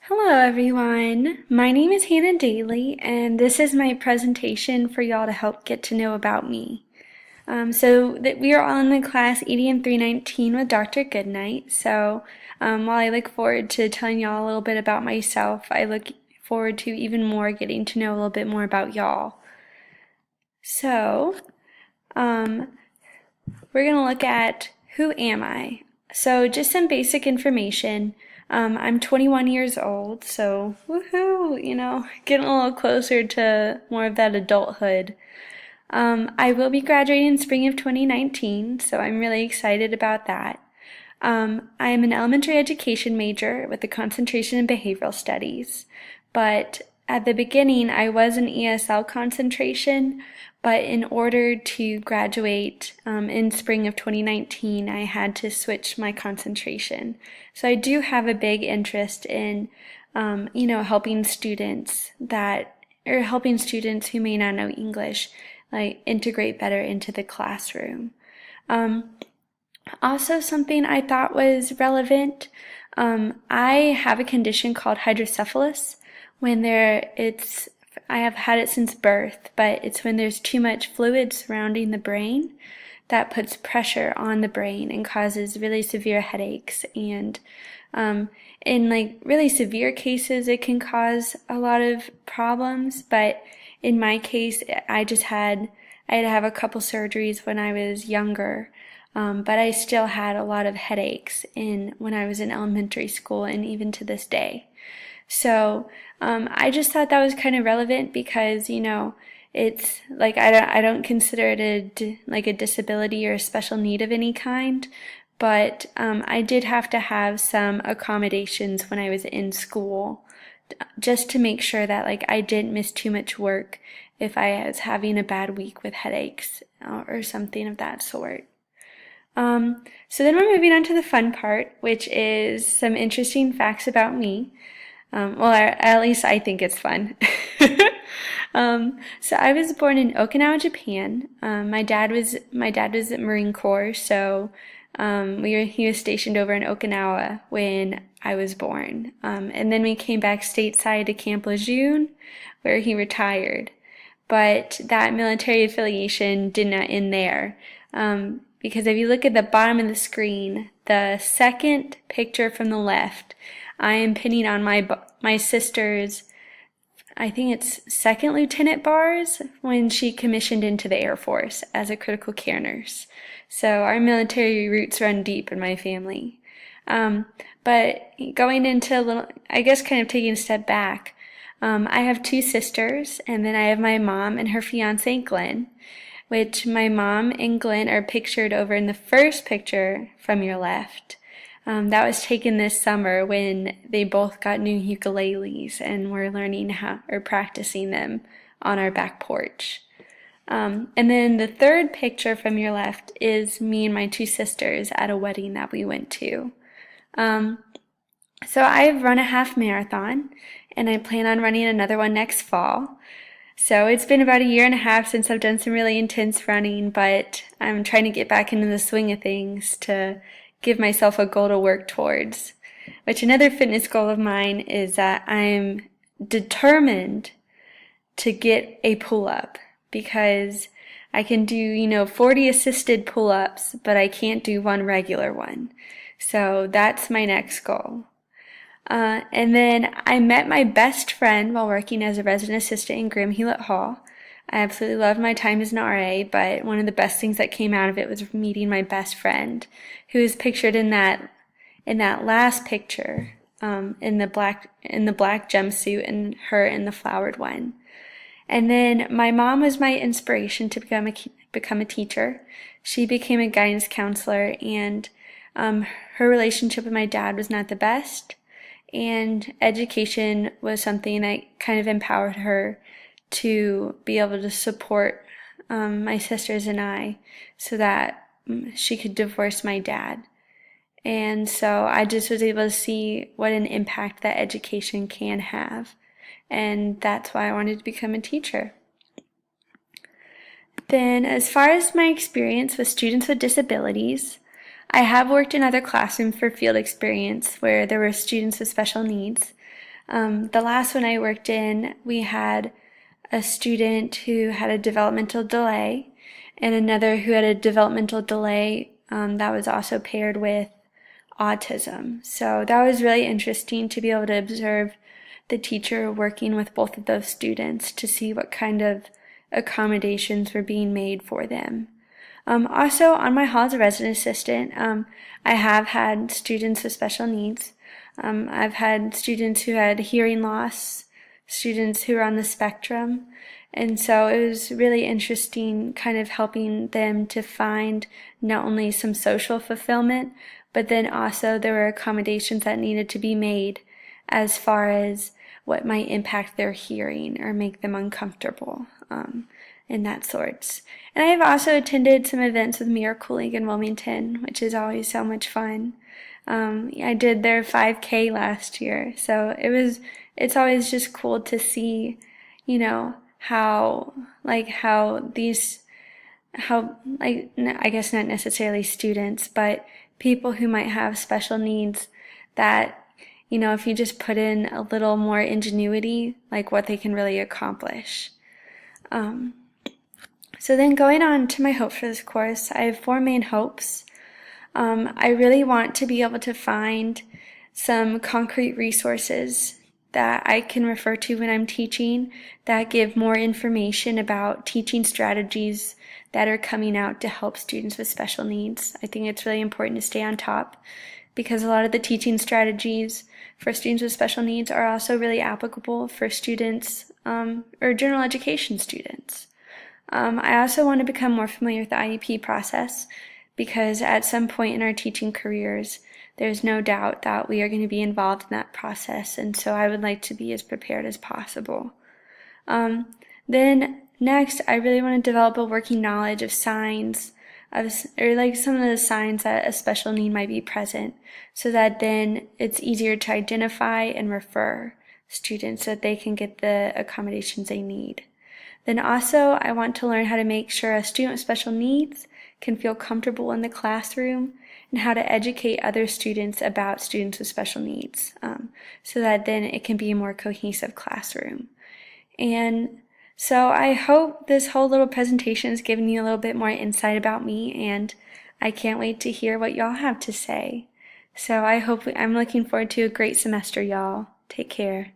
Hello everyone, my name is Hannah Daly and this is my presentation for y'all to help get to know about me. We are all in the class EDN319 with Dr. Goodnight, while I look forward to telling y'all a little bit about myself, I look forward to even more getting to know a little bit more about y'all. So, we're going to look at who am I? So just some basic information. I'm 21 years old, so woohoo, getting a little closer to more of that adulthood. I will be graduating in spring of 2019, so I'm really excited about that. I am an elementary education major with a concentration in behavioral studies, but at the beginning I was an ESL concentration, but in order to graduate in spring of 2019, I had to switch my concentration. So I do have a big interest in, helping students helping students who may not know English, like integrate better into the classroom. Also, something I thought was relevant, I have a condition called hydrocephalus. I have had it since birth, but it's when there's too much fluid surrounding the brain that puts pressure on the brain and causes really severe headaches. And in really severe cases, it can cause a lot of problems. But in my case, I had to have a couple surgeries when I was younger. But I still had a lot of headaches when I was in elementary school and even to this day. So I just thought that was kind of relevant because, it's like I don't consider it a disability or a special need of any kind, but I did have to have some accommodations when I was in school just to make sure that I didn't miss too much work if I was having a bad week with headaches or something of that sort. So then we're moving on to the fun part, which is some interesting facts about me. At least I think it's fun. So I was born in Okinawa, Japan. My dad was at Marine Corps, so he was stationed over in Okinawa when I was born. And then we came back stateside to Camp Lejeune, where he retired. But that military affiliation did not end there. Because if you look at the bottom of the screen, the second picture from the left, I am pinning on my sister's, I think it's second lieutenant bars when she commissioned into the Air Force as a critical care nurse. So our military roots run deep in my family. But going into I guess kind of taking a step back, I have two sisters, and then I have my mom and her fiance Glenn, which my mom and Glenn are pictured over in the first picture from your left. That was taken this summer when they both got new ukuleles and were learning practicing them on our back porch. And then the third picture from your left is me and my two sisters at a wedding that we went to. So I've run a half marathon and I plan on running another one next fall. So it's been about a year and a half since I've done some really intense running, but I'm trying to get back into the swing of things to give myself a goal to work towards. Which another fitness goal of mine is that I'm determined to get a pull-up because I can do, 40 assisted pull-ups, but I can't do one regular one. So that's my next goal. And then I met my best friend while working as a resident assistant in Graham Hewlett Hall. I absolutely loved my time as an RA, but one of the best things that came out of it was meeting my best friend, who is pictured in that last picture, in the black jumpsuit, and her in the flowered one. And then my mom was my inspiration to become a teacher. She became a guidance counselor, and her relationship with my dad was not the best. And education was something that kind of empowered her to be able to support my sisters and I so that she could divorce my dad. And so I just was able to see what an impact that education can have. And that's why I wanted to become a teacher. Then, as far as my experience with students with disabilities, I have worked in other classrooms for field experience where there were students with special needs. The last one I worked in, we had a student who had a developmental delay and another who had a developmental delay that was also paired with autism. So that was really interesting to be able to observe the teacher working with both of those students to see what kind of accommodations were being made for them. Also, on my hall as a resident assistant, I have had students with special needs. I've had students who had hearing loss, students who are on the spectrum, and so it was really interesting kind of helping them to find not only some social fulfillment, but then also there were accommodations that needed to be made as far as what might impact their hearing or make them uncomfortable, and that sorts. And I've also attended some events with Miracle League in Wilmington, which is always so much fun. I did their 5K last year, so it's always just cool to see, how I guess not necessarily students, but people who might have special needs that, if you just put in a little more ingenuity, like what they can really accomplish. So then going on to my hopes for this course, I have 4 main hopes. I really want to be able to find some concrete resources that I can refer to when I'm teaching that give more information about teaching strategies that are coming out to help students with special needs. I think it's really important to stay on top because a lot of the teaching strategies for students with special needs are also really applicable for students or general education students. I also want to become more familiar with the IEP process because at some point in our teaching careers, there's no doubt that we are going to be involved in that process, and so I would like to be as prepared as possible. Then next, I really want to develop a working knowledge of signs, or like some of the signs that a special need might be present, so that then it's easier to identify and refer students so that they can get the accommodations they need. Then also, I want to learn how to make sure a student with special needs can feel comfortable in the classroom and how to educate other students about students with special needs so that then it can be a more cohesive classroom. And so I hope this whole little presentation has given you a little bit more insight about me, and I can't wait to hear what y'all have to say. So I'm looking forward to a great semester, y'all. Take care.